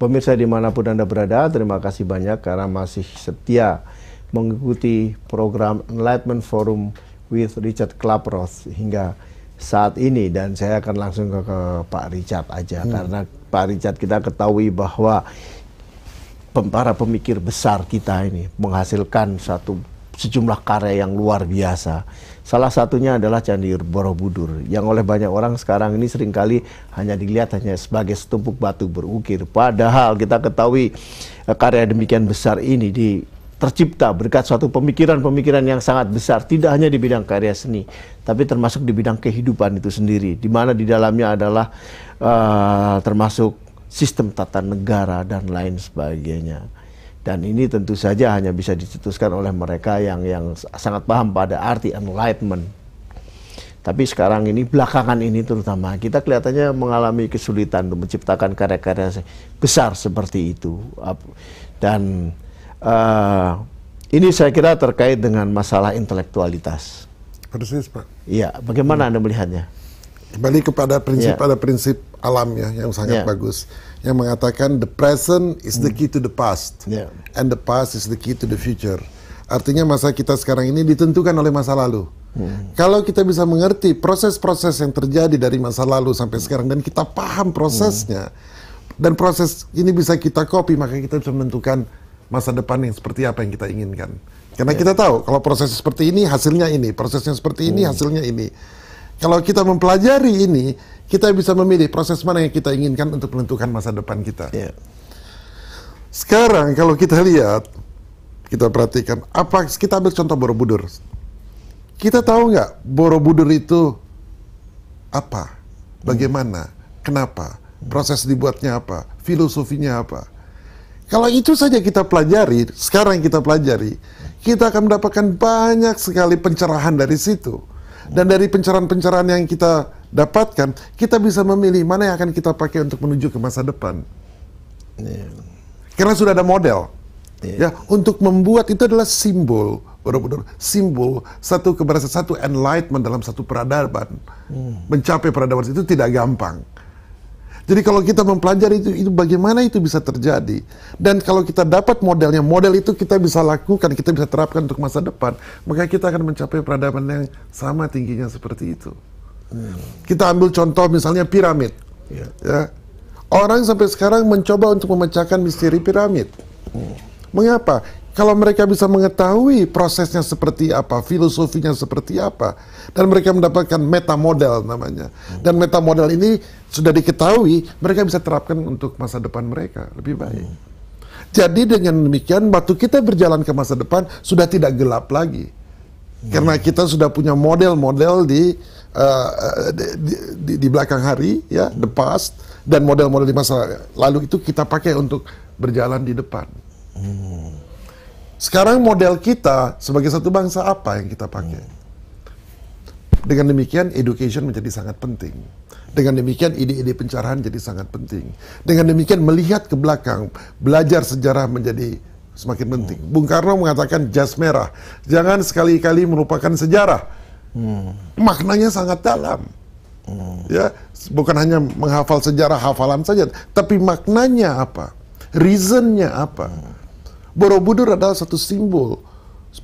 Pemirsa dimanapun Anda berada, terima kasih banyak karena masih setia mengikuti program Enlightenment Forum with Richard Klaproth hingga saat ini. Dan saya akan langsung ke Pak Richard aja, karena Pak Richard kita ketahui bahwa para pemikir besar kita ini menghasilkan sejumlah karya yang luar biasa. Salah satunya adalah Candi Borobudur, yang oleh banyak orang sekarang ini seringkali hanya dilihat hanya sebagai setumpuk batu berukir. Padahal kita ketahui karya demikian besar ini tercipta berkat suatu pemikiran-pemikiran yang sangat besar, tidak hanya di bidang karya seni, tapi termasuk di bidang kehidupan itu sendiri, di mana di dalamnya adalah termasuk sistem tata negara dan lain sebagainya. Dan ini tentu saja hanya bisa dicetuskan oleh mereka yang sangat paham pada arti enlightenment. Tapi sekarang ini, belakangan ini terutama, kita kelihatannya mengalami kesulitan untuk menciptakan karya-karya besar seperti itu. Dan ini saya kira terkait dengan masalah intelektualitas. Persis, Pak. Iya, bagaimana Anda melihatnya? Kembali kepada prinsip alam ya, yang sangat bagus, yang mengatakan the present is the key to the past, and the past is the key to the future. Artinya masa kita sekarang ini ditentukan oleh masa lalu. Kalau kita bisa mengerti proses-proses yang terjadi dari masa lalu sampai sekarang, dan kita paham prosesnya, dan proses ini bisa kita copy, maka kita bisa menentukan masa depan yang seperti apa yang kita inginkan. Karena kita tahu kalau proses seperti ini hasilnya ini, prosesnya seperti ini hasilnya ini. Kalau kita mempelajari ini, kita bisa memilih proses mana yang kita inginkan untuk menentukan masa depan kita. Sekarang kalau kita lihat, kita perhatikan, kita ambil contoh Borobudur. Kita tahu nggak Borobudur itu apa, bagaimana, kenapa, proses dibuatnya apa, filosofinya apa. Kalau itu saja kita pelajari, sekarang kita pelajari, kita akan mendapatkan banyak sekali pencerahan dari situ. Dan dari pencerahan-pencerahan yang kita dapatkan, kita bisa memilih mana yang akan kita pakai untuk menuju ke masa depan. Karena sudah ada model. Ya, untuk membuat itu adalah simbol, Borobudur, simbol satu keberhasilan, satu enlightenment dalam satu peradaban. Mencapai peradaban itu tidak gampang. Jadi kalau kita mempelajari itu bagaimana itu bisa terjadi. Dan kalau kita dapat modelnya, model itu kita bisa lakukan, kita bisa terapkan untuk masa depan, maka kita akan mencapai peradaban yang sama tingginya seperti itu. Kita ambil contoh misalnya piramid. Ya. Orang sampai sekarang mencoba untuk memecahkan misteri piramid. Mengapa? Kalau mereka bisa mengetahui prosesnya seperti apa, filosofinya seperti apa, dan mereka mendapatkan meta model namanya, dan meta model ini sudah diketahui, mereka bisa terapkan untuk masa depan mereka lebih baik. Jadi dengan demikian, waktu kita berjalan ke masa depan sudah tidak gelap lagi, karena kita sudah punya model-model di belakang hari, ya, the past, dan model-model di masa lalu itu kita pakai untuk berjalan di depan. Sekarang model kita sebagai satu bangsa apa yang kita pakai? Dengan demikian education menjadi sangat penting. Dengan demikian ide-ide pencerahan jadi sangat penting. Dengan demikian melihat ke belakang, belajar sejarah menjadi semakin penting. Bung Karno mengatakan jas merah, jangan sekali-kali melupakan sejarah. Maknanya sangat dalam. Ya, bukan hanya menghafal sejarah hafalan saja, tapi maknanya apa? Reasonnya apa? Borobudur adalah satu simbol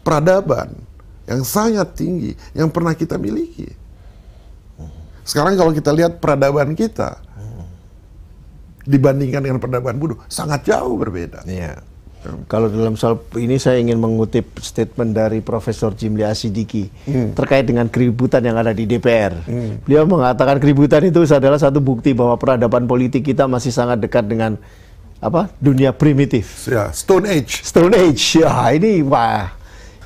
peradaban yang sangat tinggi yang pernah kita miliki. Sekarang kalau kita lihat peradaban kita dibandingkan dengan peradaban Buddha, sangat jauh berbeda. Kalau dalam soal ini saya ingin mengutip statement dari Profesor Jimli Asidiki terkait dengan keributan yang ada di DPR. Beliau mengatakan keributan itu adalah satu bukti bahwa peradaban politik kita masih sangat dekat dengan dunia primitif. Ya, Stone Age. Stone Age. Ya, ini wah.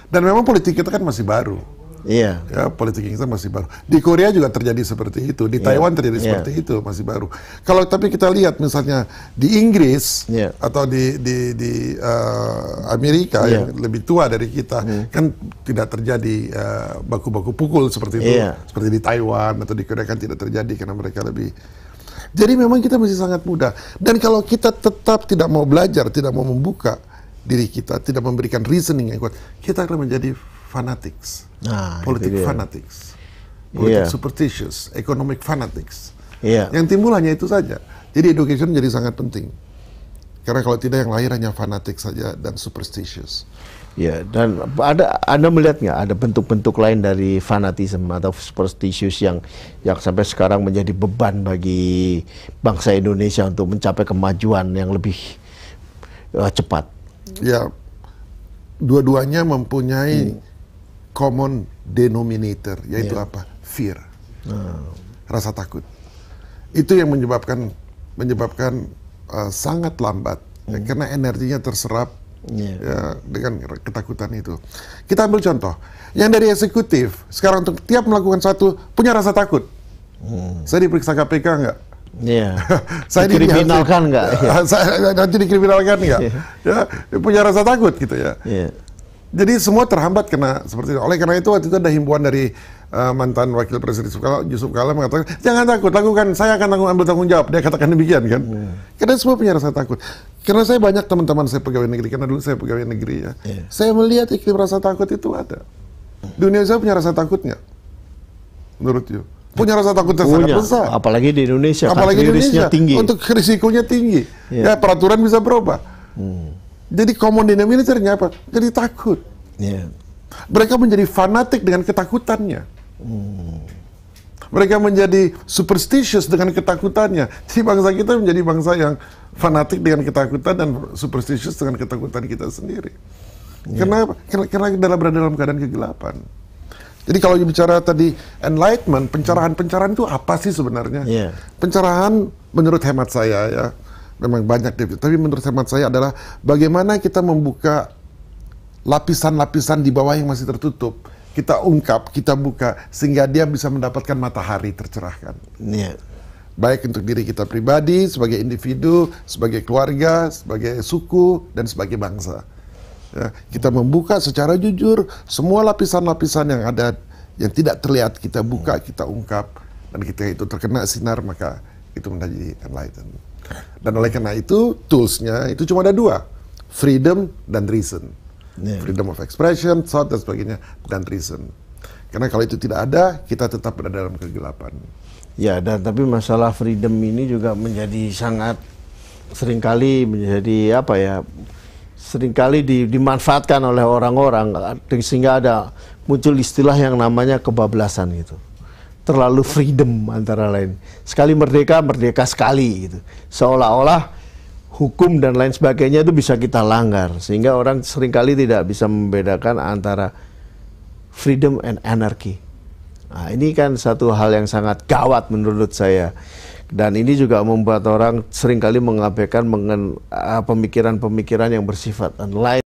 Dan memang politik kita kan masih baru. Iya. Ya, politik kita masih baru. Di Korea juga terjadi seperti itu, di Taiwan terjadi seperti itu, masih baru. Kalau tapi kita lihat misalnya di Inggris atau di Amerika yang lebih tua dari kita, kan tidak terjadi baku-baku pukul seperti itu. Seperti di Taiwan atau di Korea kan tidak terjadi karena mereka lebih. Jadi memang kita masih sangat muda. Dan kalau kita tetap tidak mau belajar, tidak mau membuka diri kita, tidak memberikan reasoning yang kuat, kita akan menjadi fanatics. Politik fanatics. Politik superstitious, economic fanatics. Yang timbul hanya itu saja. Jadi education menjadi sangat penting. Karena kalau tidak yang lahir hanya fanatik saja dan superstitious. Ya, dan Anda melihat nggak ada bentuk-bentuk lain dari fanatisme atau superstitious yang sampai sekarang menjadi beban bagi bangsa Indonesia untuk mencapai kemajuan yang lebih cepat? Ya, dua-duanya mempunyai common denominator, yaitu apa? Fear, rasa takut. Itu yang menyebabkan sangat lambat, ya, karena energinya terserap ya, dengan ketakutan itu. Kita ambil contoh, yang dari eksekutif sekarang untuk tiap melakukan satu punya rasa takut. Saya diperiksa KPK nggak? Iya. Saya dikriminalkan nggak? Saya nanti dikriminalkan nggak? Ya, punya rasa takut gitu ya. Jadi semua terhambat karena seperti itu. Oleh karena itu waktu itu ada himbauan dari mantan Wakil Presiden Yusuf Kala mengatakan, jangan takut, lakukan, saya akan ambil tanggung jawab. Dia katakan demikian kan. Karena semua punya rasa takut. Karena saya banyak teman-teman saya pegawai negeri, karena dulu saya pegawai negeri ya. Saya melihat iklim rasa takut itu ada. Di Indonesia punya rasa takut nggak? Menurut you? Punya rasa takut yang sangat besar. Apalagi di Indonesia, apalagi di Indonesia, tinggi. Untuk risikonya tinggi. Ya, peraturan bisa berubah. Jadi common denominator-nya apa? Jadi takut. Mereka menjadi fanatik dengan ketakutannya. Mereka menjadi superstitious dengan ketakutannya. Jadi bangsa kita menjadi bangsa yang fanatik dengan ketakutan dan superstitious dengan ketakutan kita sendiri. Kenapa? Karena berada dalam keadaan kegelapan. Jadi kalau bicara tadi enlightenment, pencerahan itu apa sih sebenarnya? Pencerahan menurut hemat saya ya, memang banyak deh, tapi menurut hemat saya adalah bagaimana kita membuka lapisan-lapisan di bawah yang masih tertutup. Kita ungkap, kita buka, sehingga dia bisa mendapatkan matahari tercerahkan. Baik untuk diri kita pribadi, sebagai individu, sebagai keluarga, sebagai suku, dan sebagai bangsa. Ya, kita membuka secara jujur semua lapisan-lapisan yang ada, yang tidak terlihat, kita buka, kita ungkap, dan kita itu terkena sinar, maka itu menjadi enlightened. Dan oleh karena itu, toolsnya itu cuma ada dua, freedom dan reason. Freedom of expression, thought, dan sebagainya, dan reason. Karena kalau itu tidak ada, kita tetap berada dalam kegelapan. Ya, dan tapi masalah freedom ini juga menjadi sangat seringkali menjadi apa ya? Seringkali dimanfaatkan oleh orang-orang sehingga ada muncul istilah yang namanya kebablasan gitu. Terlalu freedom antara lain. Sekali merdeka, merdeka sekali gitu. Seolah-olah hukum dan lain sebagainya itu bisa kita langgar, sehingga orang seringkali tidak bisa membedakan antara freedom and anarchy. Nah, ini kan satu hal yang sangat gawat menurut saya, dan ini juga membuat orang seringkali mengabaikan pemikiran-pemikiran yang bersifat lain.